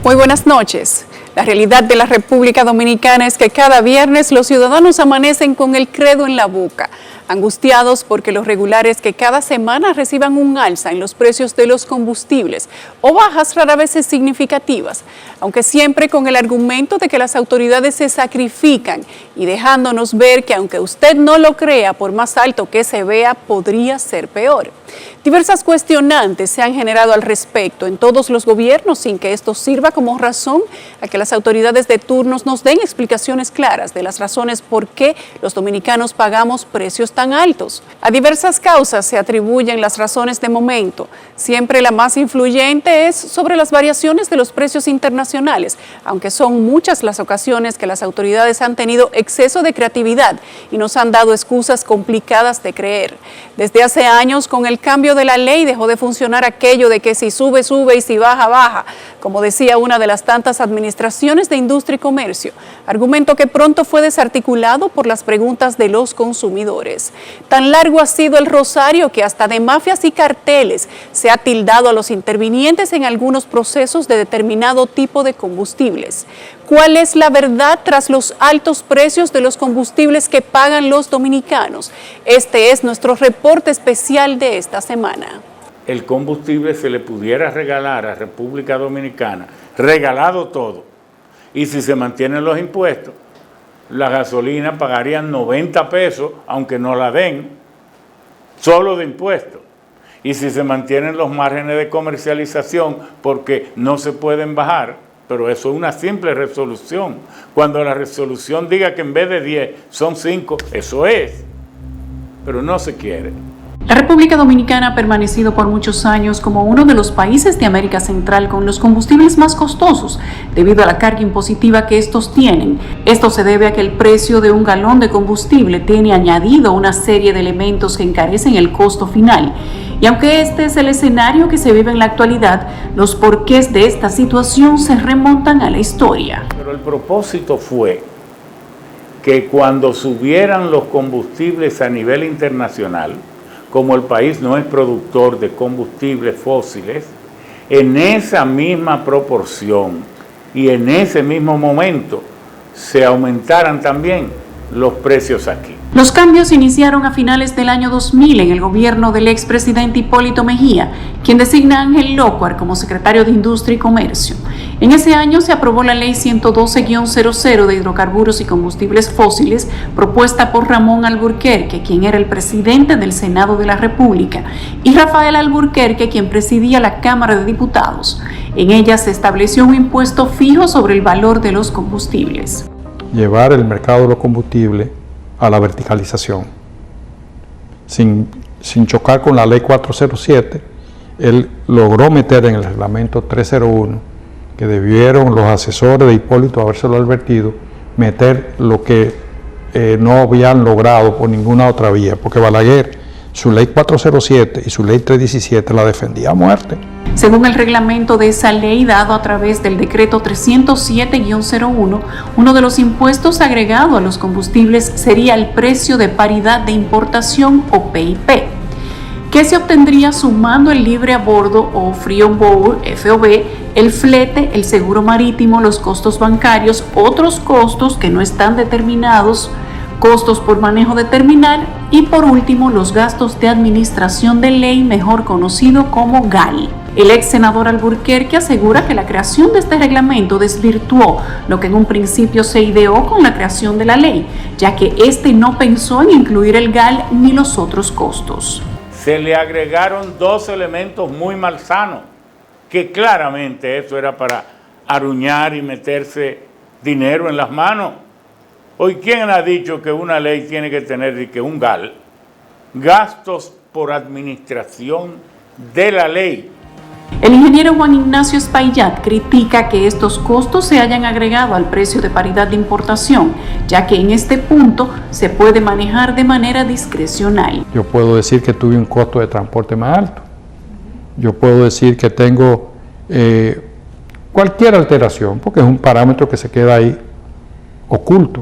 Muy buenas noches. La realidad de la República Dominicana es que cada viernes los ciudadanos amanecen con el credo en la boca, angustiados porque los regulares que cada semana reciban un alza en los precios de los combustibles o bajas rara vez significativas, aunque siempre con el argumento de que las autoridades se sacrifican y dejándonos ver que aunque usted no lo crea, por más alto que se vea, podría ser peor. Diversas cuestionantes se han generado al respecto en todos los gobiernos sin que esto sirva como razón a que las autoridades de turnos nos den explicaciones claras de las razones por qué los dominicanos pagamos precios tan altos. A diversas causas se atribuyen las razones de momento. Siempre la más influyente es sobre las variaciones de los precios internacionales, aunque son muchas las ocasiones que las autoridades han tenido exceso de creatividad y nos han dado excusas complicadas de creer. Desde hace años, con el cambio de la ley, dejó de funcionar aquello de que si sube, sube y si baja, baja, como decía una de las tantas administraciones de Industria y Comercio, argumento que pronto fue desarticulado por las preguntas de los consumidores. Tan largo ha sido el rosario que hasta de mafias y carteles se ha tildado a los intervinientes en algunos procesos de determinado tipo de combustibles. ¿Cuál es la verdad tras los altos precios de los combustibles que pagan los dominicanos? Este es nuestro reporte especial de esta semana. El combustible se le pudiera regalar a República Dominicana, regalado todo, y si se mantienen los impuestos, la gasolina pagarían 90 pesos, aunque no la den, solo de impuestos. Y si se mantienen los márgenes de comercialización, porque no se pueden bajar, pero eso es una simple resolución. Cuando la resolución diga que en vez de 10 son 5, eso es, pero no se quiere. La República Dominicana ha permanecido por muchos años como uno de los países de América Central con los combustibles más costosos debido a la carga impositiva que estos tienen. Esto se debe a que el precio de un galón de combustible tiene añadido una serie de elementos que encarecen el costo final. Y aunque este es el escenario que se vive en la actualidad, los porqués de esta situación se remontan a la historia. Pero el propósito fue que cuando subieran los combustibles a nivel internacional, como el país no es productor de combustibles fósiles, en esa misma proporción y en ese mismo momento se aumentaran también los precios aquí. Los cambios iniciaron a finales del año 2000 en el gobierno del expresidente Hipólito Mejía, quien designa a Ángel Lócuar como secretario de Industria y Comercio. En ese año se aprobó la Ley 112-00 de hidrocarburos y combustibles fósiles, propuesta por Ramón Alburquerque, quien era el presidente del Senado de la República, y Rafael Alburquerque, quien presidía la Cámara de Diputados. En ella se estableció un impuesto fijo sobre el valor de los combustibles. Llevar el mercado de los combustibles a la verticalización. Sin chocar con la ley 407, él logró meter en el reglamento 301, que debieron los asesores de Hipólito habérselo advertido, meter lo que no habían logrado por ninguna otra vía, porque Balaguer, su ley 407 y su ley 317 la defendía a muerte. Según el reglamento de esa ley dado a través del decreto 307-01, uno de los impuestos agregados a los combustibles sería el precio de paridad de importación o PIP, que se obtendría sumando el libre a bordo o free on board, FOB, el flete, el seguro marítimo, los costos bancarios, otros costos que no están determinados, costos por manejo de terminal y por último los gastos de administración de ley, mejor conocido como GAL. El ex senador Alburquerque asegura que la creación de este reglamento desvirtuó lo que en un principio se ideó con la creación de la ley, ya que este no pensó en incluir el GAL ni los otros costos. Se le agregaron dos elementos muy malsanos, que claramente eso era para aruñar y meterse dinero en las manos. Hoy, ¿quién ha dicho que una ley tiene que tener un GAL? Gastos por administración de la ley. El ingeniero Juan Ignacio Espaillat critica que estos costos se hayan agregado al precio de paridad de importación, ya que en este punto se puede manejar de manera discrecional. Yo puedo decir que tuve un costo de transporte más alto. Yo puedo decir que tengo cualquier alteración, porque es un parámetro que se queda ahí oculto.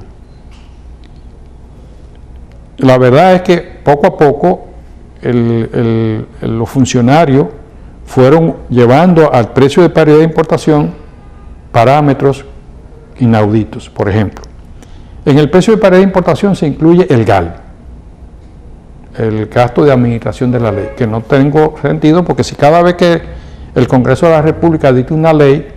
La verdad es que poco a poco los funcionarios fueron llevando al precio de paridad de importación parámetros inauditos. Por ejemplo, en el precio de paridad de importación se incluye el GAL, el gasto de administración de la ley, que no tengo sentido porque si cada vez que el Congreso de la República dicta una ley,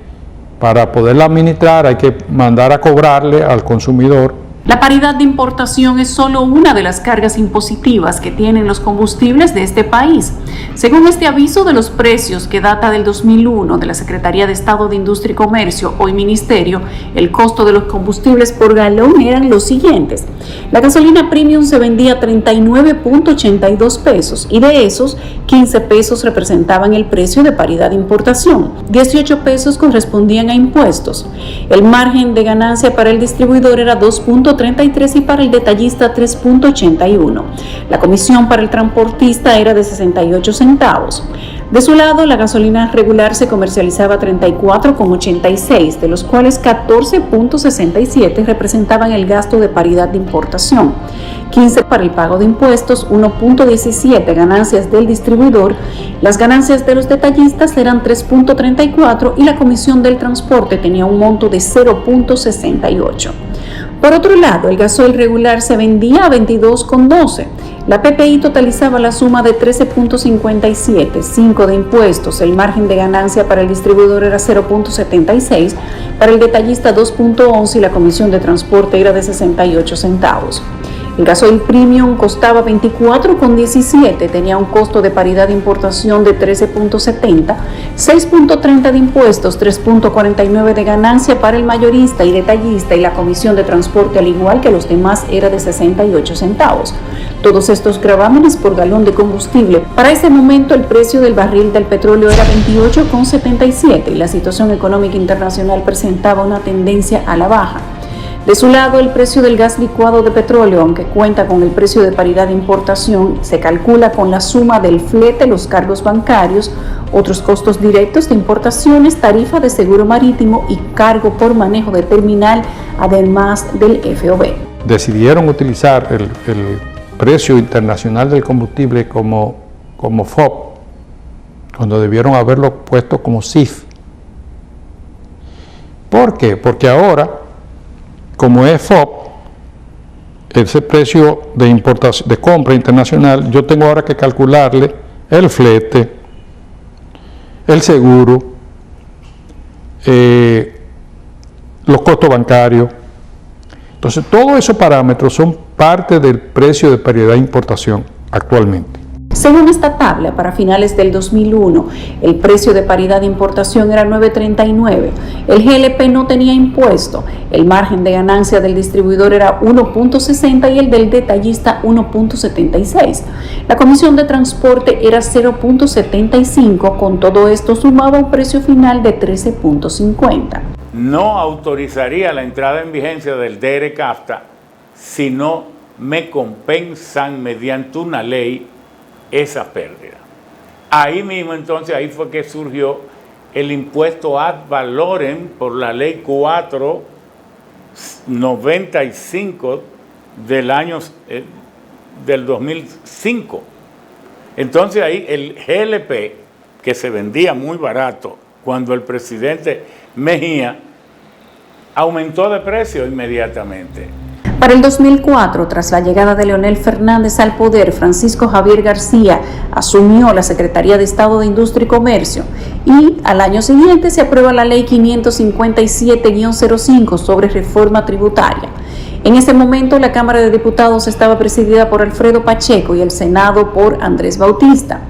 para poderla administrar hay que mandar a cobrarle al consumidor. La paridad de importación es solo una de las cargas impositivas que tienen los combustibles de este país. Según este aviso de los precios que data del 2001 de la Secretaría de Estado de Industria y Comercio, hoy Ministerio, el costo de los combustibles por galón eran los siguientes. La gasolina premium se vendía a 39.82 pesos y de esos 15 pesos representaban el precio de paridad de importación. 18 pesos correspondían a impuestos. El margen de ganancia para el distribuidor era 2.33 y para el detallista 3.81. La comisión para el transportista era de 68 centavos. De su lado, la gasolina regular se comercializaba a 34,86, de los cuales 14.67 representaban el gasto de paridad de importación, 15 para el pago de impuestos, 1.17 ganancias del distribuidor, las ganancias de los detallistas eran 3.34 y la comisión del transporte tenía un monto de 0.68. Por otro lado, el gasoil regular se vendía a 22,12. La PPI totalizaba la suma de 13.57, 5 de impuestos. El margen de ganancia para el distribuidor era 0.76, para el detallista 2.11 y la comisión de transporte era de 68 centavos. El gasoil premium costaba 24,17, tenía un costo de paridad de importación de 13.70, 6.30 de impuestos, 3.49 de ganancia para el mayorista y detallista y la comisión de transporte al igual que los demás era de 68 centavos. Todos estos gravámenes por galón de combustible. Para ese momento el precio del barril del petróleo era 28,77 y la situación económica internacional presentaba una tendencia a la baja. De su lado, el precio del gas licuado de petróleo, aunque cuenta con el precio de paridad de importación, se calcula con la suma del flete, los cargos bancarios, otros costos directos de importaciones, tarifa de seguro marítimo y cargo por manejo de terminal, además del FOB. Decidieron utilizar el precio internacional del combustible como FOB, cuando debieron haberlo puesto como CIF. ¿Por qué? Porque ahora, como es FOB, ese precio de importación, de compra internacional, yo tengo ahora que calcularle el flete, el seguro, los costos bancarios. Entonces, todos esos parámetros son parte del precio de paridad de importación actualmente. Según esta tabla, para finales del 2001, el precio de paridad de importación era 9.39, el GLP no tenía impuesto, el margen de ganancia del distribuidor era 1.60 y el del detallista 1.76. La comisión de transporte era 0.75, con todo esto sumaba un precio final de 13.50. No autorizaría la entrada en vigencia del DERECAFTA si no me compensan mediante una ley esa pérdida. Ahí mismo entonces, ahí fue que surgió el impuesto ad valorem por la ley 495 del año del 2005. Entonces ahí el GLP, que se vendía muy barato cuando el presidente Mejía, aumentó de precio inmediatamente. Para el 2004, tras la llegada de Leonel Fernández al poder, Francisco Javier García asumió la Secretaría de Estado de Industria y Comercio y al año siguiente se aprueba la Ley 557-05 sobre reforma tributaria. En ese momento la Cámara de Diputados estaba presidida por Alfredo Pacheco y el Senado por Andrés Bautista.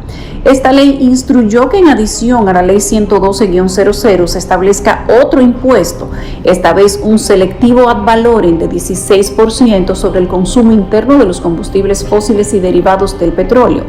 Esta ley instruyó que en adición a la Ley 112-00 se establezca otro impuesto, esta vez un selectivo ad valorem de 16% sobre el consumo interno de los combustibles fósiles y derivados del petróleo.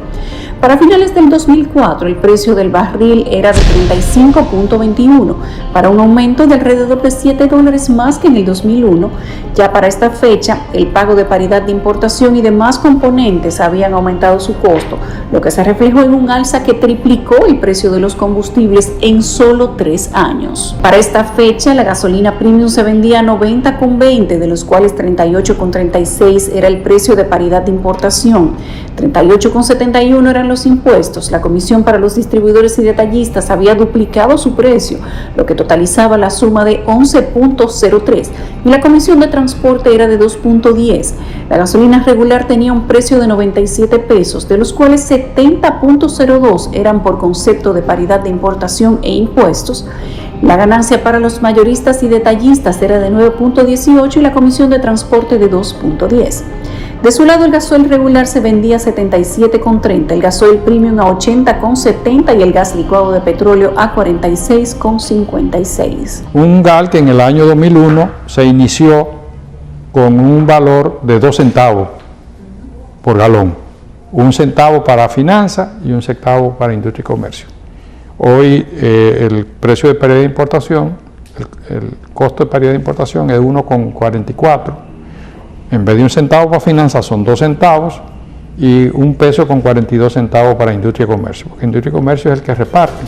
Para finales del 2004, el precio del barril era de 35.21, para un aumento de alrededor de $7 más que en el 2001. Ya para esta fecha, el pago de paridad de importación y demás componentes habían aumentado su costo, lo que se reflejó en un alza que triplicó el precio de los combustibles en solo 3 años. Para esta fecha, la gasolina premium se vendía a 90,20, de los cuales 38,36 era el precio de paridad de importación, 38,71 eran los impuestos. La Comisión para los Distribuidores y Detallistas había duplicado su precio, lo que totalizaba la suma de 11,03, y la Comisión de Transporte era de 2,10. La gasolina regular tenía un precio de 97 pesos, de los cuales 70,02 eran por concepto de paridad de importación e impuestos. La ganancia para los mayoristas y detallistas era de 9,18 y la Comisión de Transporte de 2,10. De su lado, el gasoil regular se vendía a 77,30, el gasoil premium a 80,70 y el gas licuado de petróleo a 46,56. Un GAL que en el año 2001 se inició con un valor de 2 centavos por galón, 1 centavo para finanzas y 1 centavo para industria y comercio. Hoy el precio de paridad de importación, el costo de paridad de importación es 1,44. En vez de 1 centavo para finanzas son 2 centavos y 1 peso con 42 centavos para industria y comercio, porque industria y comercio es el que reparte.